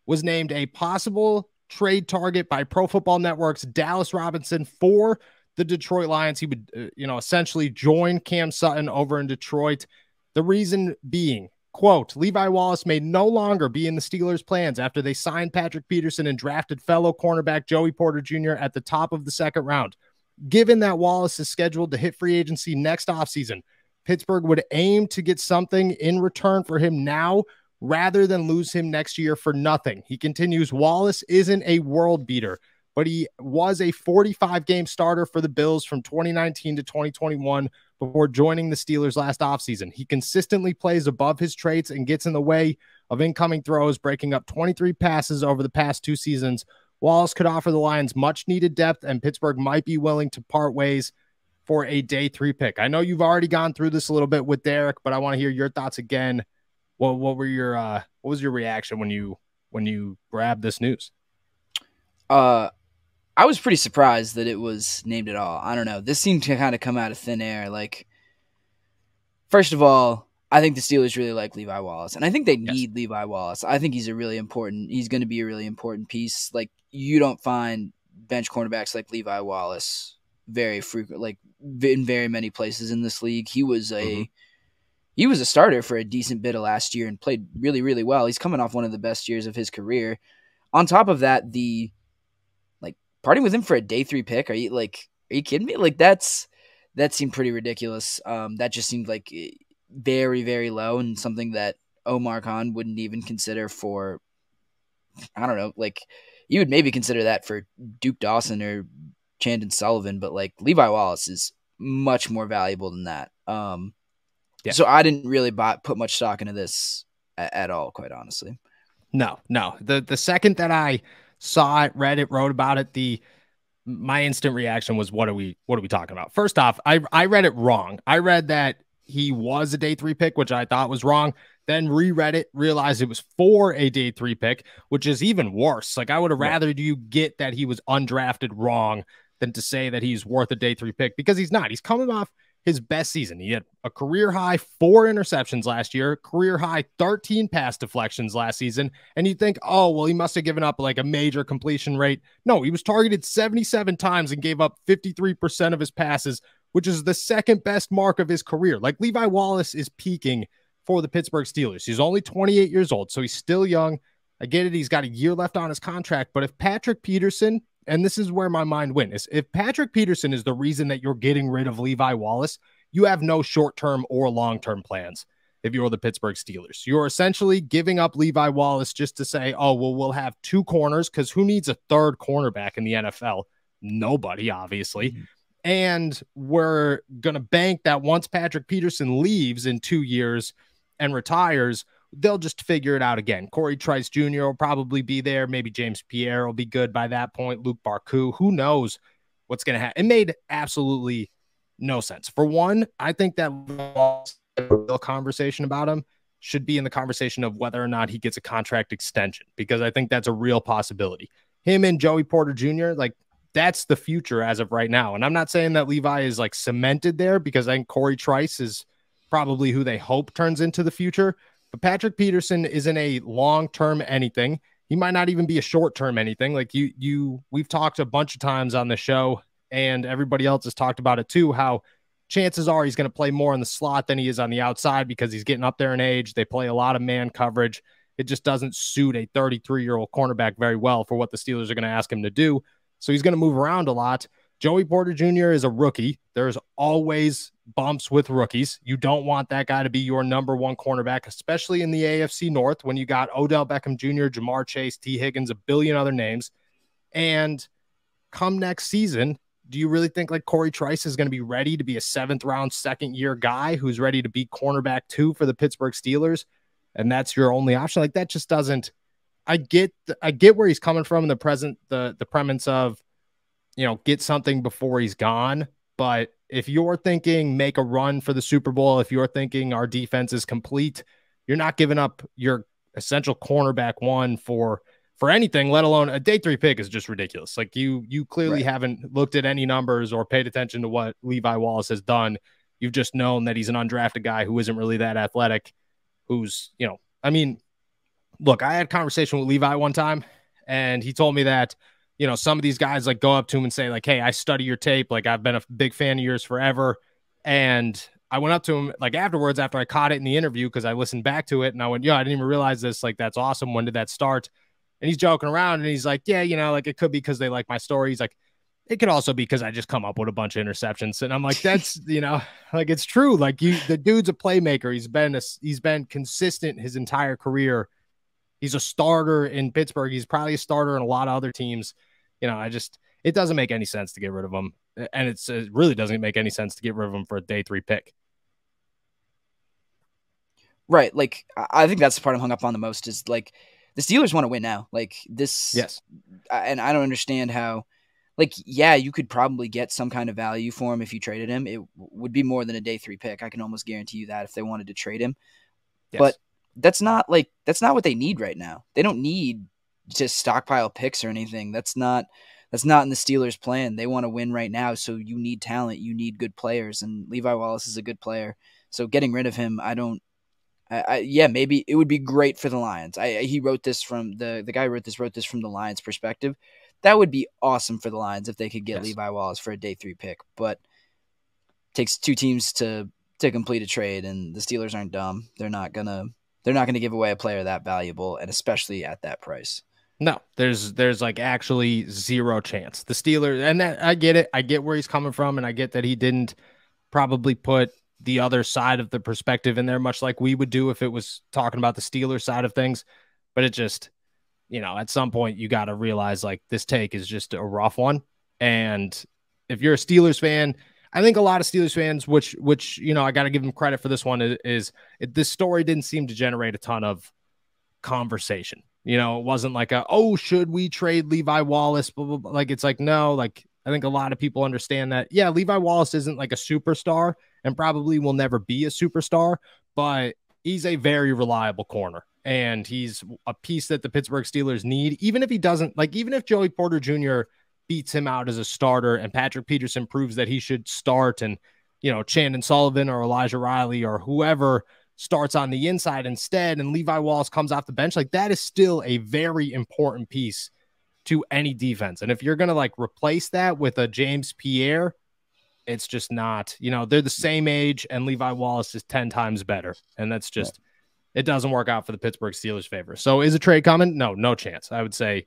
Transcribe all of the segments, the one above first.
was named a possible trade target by Pro Football Network's Dallas Robinson for the Detroit Lions. He would, essentially join Cam Sutton over in Detroit. The reason being, quote, Levi Wallace may no longer be in the Steelers' plans after they signed Patrick Peterson and drafted fellow cornerback Joey Porter Jr. at the top of the second round. Given that Wallace is scheduled to hit free agency next offseason, Pittsburgh would aim to get something in return for him now rather than lose him next year for nothing. He continues, Wallace isn't a world beater, but he was a 45-game starter for the Bills from 2019 to 2021 before joining the Steelers last offseason. He consistently plays above his traits and gets in the way of incoming throws, breaking up 23 passes over the past 2 seasons. Wallace could offer the Lions much-needed depth, and Pittsburgh might be willing to part ways for a day 3 pick. I know you've already gone through this a little bit with Derek, but I want to hear your thoughts again. What was your reaction when you grabbed this news? I was pretty surprised that it was named at all. I don't know. This seemed to kind of come out of thin air. Like, first of all, I think the Steelers really like Levi Wallace, and I think they need Levi Wallace. I think he's going to be a really important piece. Like, you don't find bench cornerbacks like Levi Wallace very frequent, like in very many places in this league. He was a starter for a decent bit of last year and played really, really well. He's coming off one of the best years of his career. On top of that, parting with him for a day 3 pick. Are you kidding me? Like, that seemed pretty ridiculous. That just seemed like very, very low and something that Omar Khan wouldn't even consider for, I don't know, like you would maybe consider that for Duke Dawson or Chandon Sullivan, but like Levi Wallace is much more valuable than that. So I didn't really put much stock into this at all, quite honestly. No. The second that I saw it, read it, wrote about it, my instant reaction was, what are we talking about? First off, I read it wrong. I read that he was a day 3 pick, which I thought was wrong. Then reread it, realized it was for a day 3 pick, which is even worse. Like, I would have rather you get that he was undrafted wrong than to say that he's worth a day 3 pick, because he's not. He's coming off his best season. He had a career high 4 interceptions last year, career high 13 pass deflections last season. And you think, oh, well, he must have given up like a major completion rate. No, he was targeted 77 times and gave up 53% of his passes, which is the second best mark of his career. Like, Levi Wallace is peaking for the Pittsburgh Steelers. He's only 28 years old, so he's still young. I get it. He's got a year left on his contract, but if Patrick Peterson, and this is where my mind went, is if Patrick Peterson is the reason that you're getting rid of Levi Wallace, you have no short-term or long-term plans. If you're the Pittsburgh Steelers, you're essentially giving up Levi Wallace just to say, oh, well, we'll have 2 corners, because who needs a 3rd cornerback in the NFL? Nobody, obviously. Mm-hmm. And we're going to bank that once Patrick Peterson leaves in 2 years and retires, they'll just figure it out again. Corey Trice Jr. will probably be there. Maybe James Pierre will be good by that point. Luke Barku, who knows what's going to happen? It made absolutely no sense. For one, I think that the conversation about him should be in the conversation of whether or not he gets a contract extension, because I think that's a real possibility. Him and Joey Porter Jr., like, that's the future as of right now. And I'm not saying that Levi is like cemented there, because I think Corey Trice is probably who they hope turns into the future. But Patrick Peterson isn't a long-term anything. He might not even be a short-term anything. Like we've talked a bunch of times on the show, and everybody else has talked about it too, how chances are he's going to play more in the slot than he is on the outside, because he's getting up there in age. They play a lot of man coverage. It just doesn't suit a 33-year-old cornerback very well for what the Steelers are going to ask him to do. So he's going to move around a lot. Joey Porter Jr. is a rookie. There's always bumps with rookies. You don't want that guy to be your number 1 cornerback, especially in the AFC North when you got Odell Beckham Jr., Jamar Chase, T. Higgins, a billion other names. And come next season, do you really think like Corey Trice is going to be ready to be a 7th-round, second-year guy who's ready to be cornerback 2 for the Pittsburgh Steelers? And that's your only option? Like, that just doesn't. I get where he's coming from in the premise of, get something before he's gone. But if you're thinking make a run for the Super Bowl, if you're thinking our defense is complete, you're not giving up your essential cornerback 1 for anything, let alone a day 3 pick is just ridiculous. Like, you clearly haven't looked at any numbers or paid attention to what Levi Wallace has done. You've just known that he's an undrafted guy who isn't really that athletic, who's, look, I had a conversation with Levi one time, and he told me that, some of these guys like go up to him and say like, "Hey, I study your tape. Like, I've been a big fan of yours forever." And I went up to him like afterwards, after I caught it in the interview, because I listened back to it, and I went, "Yeah, I didn't even realize this. Like, that's awesome. When did that start?" And he's joking around, and he's like, "Yeah, like it could be because they like my story." He's like, "It could also be because I just come up with a bunch of interceptions." And I'm like, "That's like it's true. Like the dude's a playmaker. He's been consistent his entire career. He's a starter in Pittsburgh. He's probably a starter in a lot of other teams. It doesn't make any sense to get rid of him. And it really doesn't make any sense to get rid of him for a day 3 pick." Right. Like, I think that's the part I'm hung up on the most is like the Steelers want to win now. Like this. Yes. And I don't understand how, like, yeah, you could probably get some kind of value for him if you traded him. It would be more than a day 3 pick. I can almost guarantee you that if they wanted to trade him. Yes. But that's not what they need right now. They don't need to stockpile picks or anything. That's not in the Steelers' plan. They want to win right now, so you need talent, you need good players, and Levi Wallace is a good player. So getting rid of him, yeah, maybe it would be great for the Lions. He wrote this from the guy wrote this from the Lions' perspective. That would be awesome for the Lions if they could get Levi Wallace for a day 3 pick. But it takes 2 teams to complete a trade, and the Steelers aren't dumb. They're not gonna give away a player that valuable, and especially at that price. No, there's like actually zero chance. The Steelers, and that I get it. I get where he's coming from, and I get that he didn't probably put the other side of the perspective in there, much like we would do if it was talking about the Steelers side of things. But it just, at some point you got to realize like this take is just a rough one. And if you're a Steelers fan, I think a lot of Steelers fans, which I got to give them credit for this one, is this story didn't seem to generate a ton of conversation. It wasn't like should we trade Levi Wallace? Blah, blah, blah. Like, it's like, no, like, I think a lot of people understand that, yeah, Levi Wallace isn't like a superstar and probably will never be a superstar, but he's a very reliable corner. And he's a piece that the Pittsburgh Steelers need, even if he doesn't, like, even if Joey Porter Jr. beats him out as a starter and Patrick Peterson proves that he should start, and, Chandon Sullivan or Elijah Riley or whoever starts on the inside instead, and Levi Wallace comes off the bench, like, that is still a very important piece to any defense. And if you're going to like replace that with a James Pierre, it's just not, they're the same age, and Levi Wallace is 10 times better. And that's just, it doesn't work out for the Pittsburgh Steelers' favor. So is a trade coming? No chance. I would say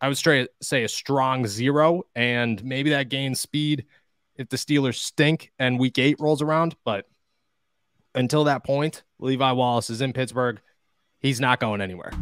a strong 0, and maybe that gains speed if the Steelers stink and week 8 rolls around. But until that point, Levi Wallace is in Pittsburgh. He's not going anywhere.